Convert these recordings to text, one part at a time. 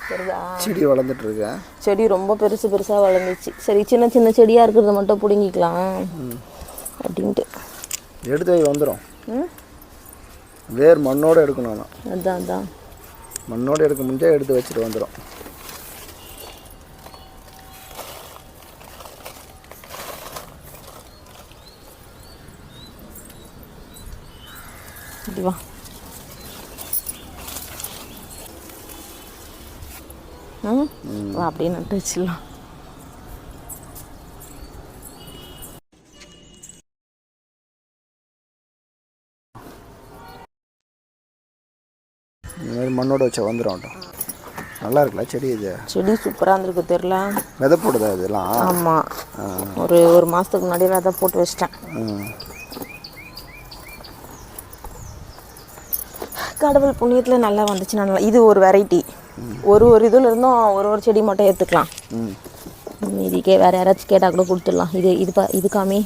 சரிதா செடி வளர்ந்துட்டு இருக்கா. செடி ரொம்ப பெருசாக வளர்ந்துச்சு. சரி சின்ன சின்ன செடியாக இருக்கிறத மட்டும் பிடுங்கிக்கலாம் அப்படின்ட்டு எடுத்து வை வந்துடும். வேர் மண்ணோடு எடுக்கணும். அதான் மண்ணோடு எடுக்க முடிஞ்சா எடுத்து வச்சுட்டு வந்துடும். வா வா அப்படியே நட்டு வச்சிடலாம். இந்த மாதிரி மண்ணோட வச்சா வந்துடும். நல்லா இருக்குல்ல செடி? இது செடி சூப்பராக இருந்திருக்கு. தெரில விதை போடுதா இதெல்லாம்? ஆமாம், ஒரு மாதத்துக்கு முன்னாடி விதை போட்டு வச்சிட்டேன். கடவுள் புண்ணியத்தில் நல்லா வந்துச்சு. நல்லா இது ஒரு வெரைட்டி. ஒரு இதில் இருந்தும் ஒரு செடி மட்டும் ஏற்றுக்கலாம். மீதிக்கே வேறு யாராச்சும் கேட்டால் கூட கொடுத்துடலாம். இது காமி.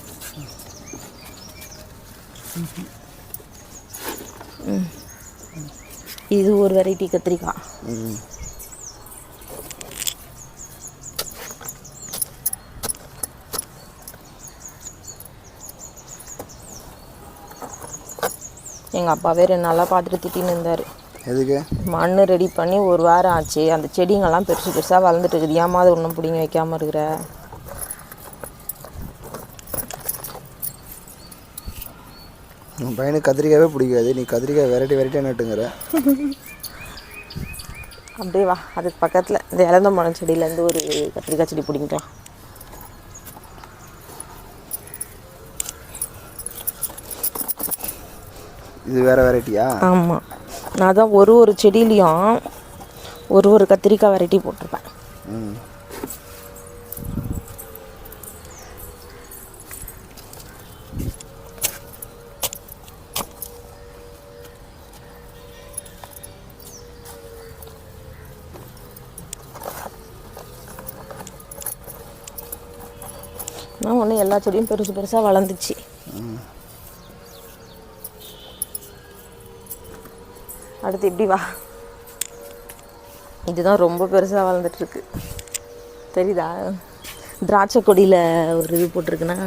இது ஒரு வெரைட்டி கத்திரிக்காய். எங்கள் அப்பாவே 2 நாளாக பார்த்துட்டு திட்டின்னு இருந்தார். எதுக்கு? மண் ரெடி பண்ணி ஒரு வாரம் ஆச்சு, அந்த செடிங்கெல்லாம் பெருசாக வளர்ந்துட்டு இருக்குது, ஏமா அது ஒன்றும் பிடிங்க வைக்காமல் இருக்கிற. உன் பையனுக்கு கத்திரிக்காவே பிடிக்காது, நீ கத்திரிக்காய் வெரைட்டியாக நட்டுங்கிற. அப்படியே வா, அதுக்கு பக்கத்தில் இந்த இலந்த மரம் செடியிலேருந்து ஒரு கத்திரிக்காய் செடி பிடிக்கலாம். இது வேறு வெரைட்டியா? ஆமாம், நான் தான் ஒரு செடியிலையும் ஒரு கத்திரிக்காய் வெரைட்டி போட்டிருப்பேன். நான் ஒன்று எல்லா செடியும் பெருசாக வளர்ந்துச்சு. அடுத்து எப்படி வா, இதுதான் ரொம்ப பெருசாக வளர்ந்துட்டுருக்கு. தெரியுதா? திராட்சை கொடியில் ஒரு இது போட்டிருக்குன்னா